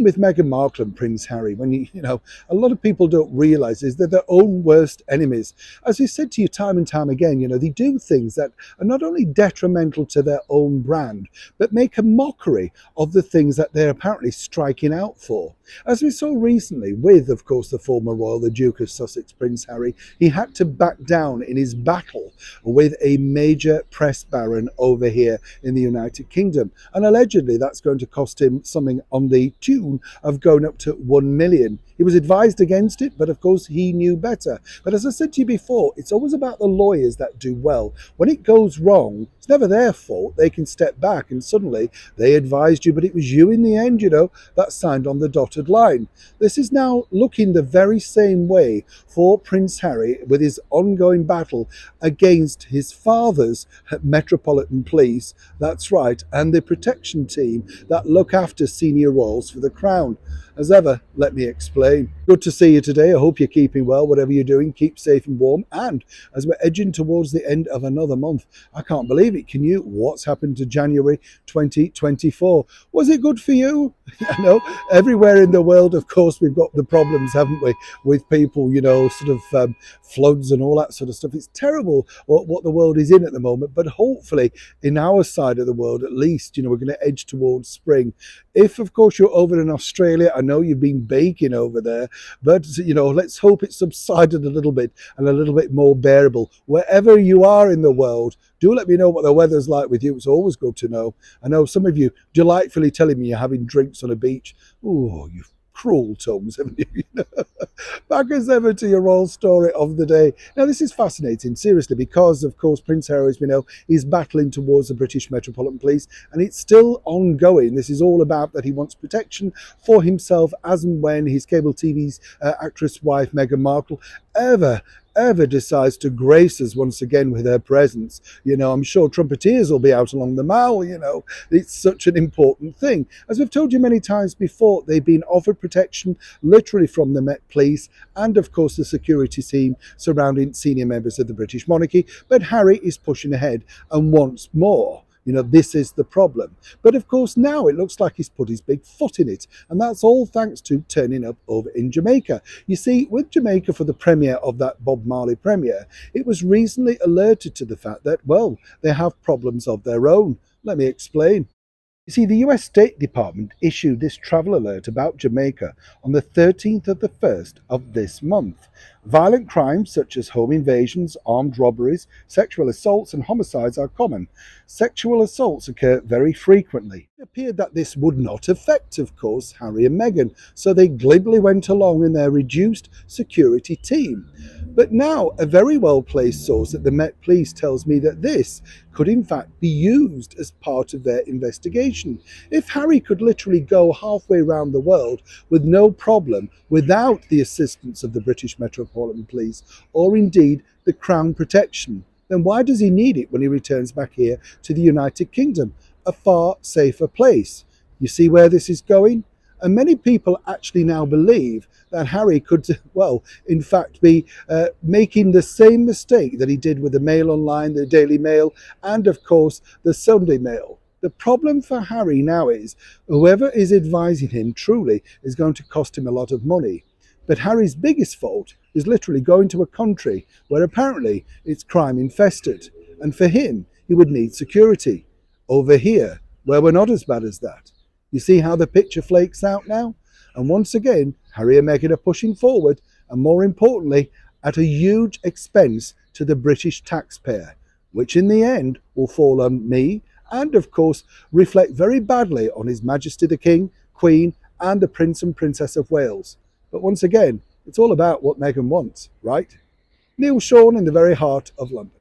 with Meghan Markle and Prince Harry, when a lot of people don't realise is they're their own worst enemies. As we said to you time and time again, they do things that are not only detrimental to their own brand, but make a mockery of the things that they're apparently striking out for. As we saw recently with, of course, the former royal, the Duke of Sussex, Prince Harry, he had to back down in his battle with a major press baron over here in the United Kingdom. And allegedly that's going to cost him something on the tune of going up to 1 million. He was advised against it, but of course he knew better. But as I said to you before, it's always about the lawyers that do well. When it goes wrong, it's never their fault. They can step back and suddenly they advised you, but it was you in the end, that signed on the dotted line. This is now looking the very same way for Prince Harry with his ongoing battle against his father's Metropolitan Police, that's right, and the protection team that look after senior royals for the Crown. As ever, let me explain. Good to see you today. I hope you're keeping well. Whatever you're doing, keep safe and warm. And as we're edging towards the end of another month, I can't believe it. Can you? What's happened to January 2024? Was it good for you? I know everywhere in the world, of course, we've got the problems, haven't we, with people, floods and all that sort of stuff. It's terrible what the world is in at the moment. But hopefully in our side of the world, at least, we're going to edge towards spring. If, of course, you're over in Australia, I know you've been baking over there, but, let's hope it subsided a little bit and a little bit more bearable. Wherever you are in the world, do let me know what the weather's like with you. It's always good to know. I know some of you delightfully telling me you're having drinks on a beach. Oh, you cruel tongues, haven't you? Back as ever to your royal story of the day. Now, this is fascinating, seriously, because, of course, Prince Harry, as we know, is battling towards the British Metropolitan Police, and it's still ongoing. This is all about that he wants protection for himself as and when his cable TV's actress wife, Meghan Markle, ever decides to grace us once again with her presence. I'm sure trumpeteers will be out along the mall. It's such an important thing. As we've told you many times before, they've been offered protection literally from the Met Police and, of course, the security team surrounding senior members of the British monarchy. But Harry is pushing ahead and wants more. This is the problem. But of course, now it looks like he's put his big foot in it. And that's all thanks to turning up over in Jamaica. You see, with Jamaica for the premiere of that Bob Marley premiere, it was recently alerted to the fact that, well, they have problems of their own. Let me explain. You see, the US State Department issued this travel alert about Jamaica on the 13th of the 1st of this month. Violent crimes such as home invasions, armed robberies, sexual assaults and homicides are common. Sexual assaults occur very frequently. It appeared that this would not affect, of course, Harry and Meghan, so they glibly went along in their reduced security team. But now a very well-placed source at the Met Police tells me that this could in fact be used as part of their investigation. If Harry could literally go halfway around the world with no problem without the assistance of the British Metropolitan Police or indeed the Crown protection, then why does he need it when he returns back here to the United Kingdom, a far safer place? You see where this is going? And many people actually now believe that Harry could, well, in fact, be making the same mistake that he did with the Mail Online, the Daily Mail, and of course, the Sunday Mail. The problem for Harry now is whoever is advising him truly is going to cost him a lot of money. But Harry's biggest fault is literally going to a country where apparently it's crime infested. And for him, he would need security. Over here, where we're not as bad as that. You see how the picture flakes out now? And once again, Harry and Meghan are pushing forward, and more importantly, at a huge expense to the British taxpayer, which in the end will fall on me and, of course, reflect very badly on His Majesty the King, Queen, and the Prince and Princess of Wales. But once again, it's all about what Meghan wants, right? Neil Sean in the very heart of London.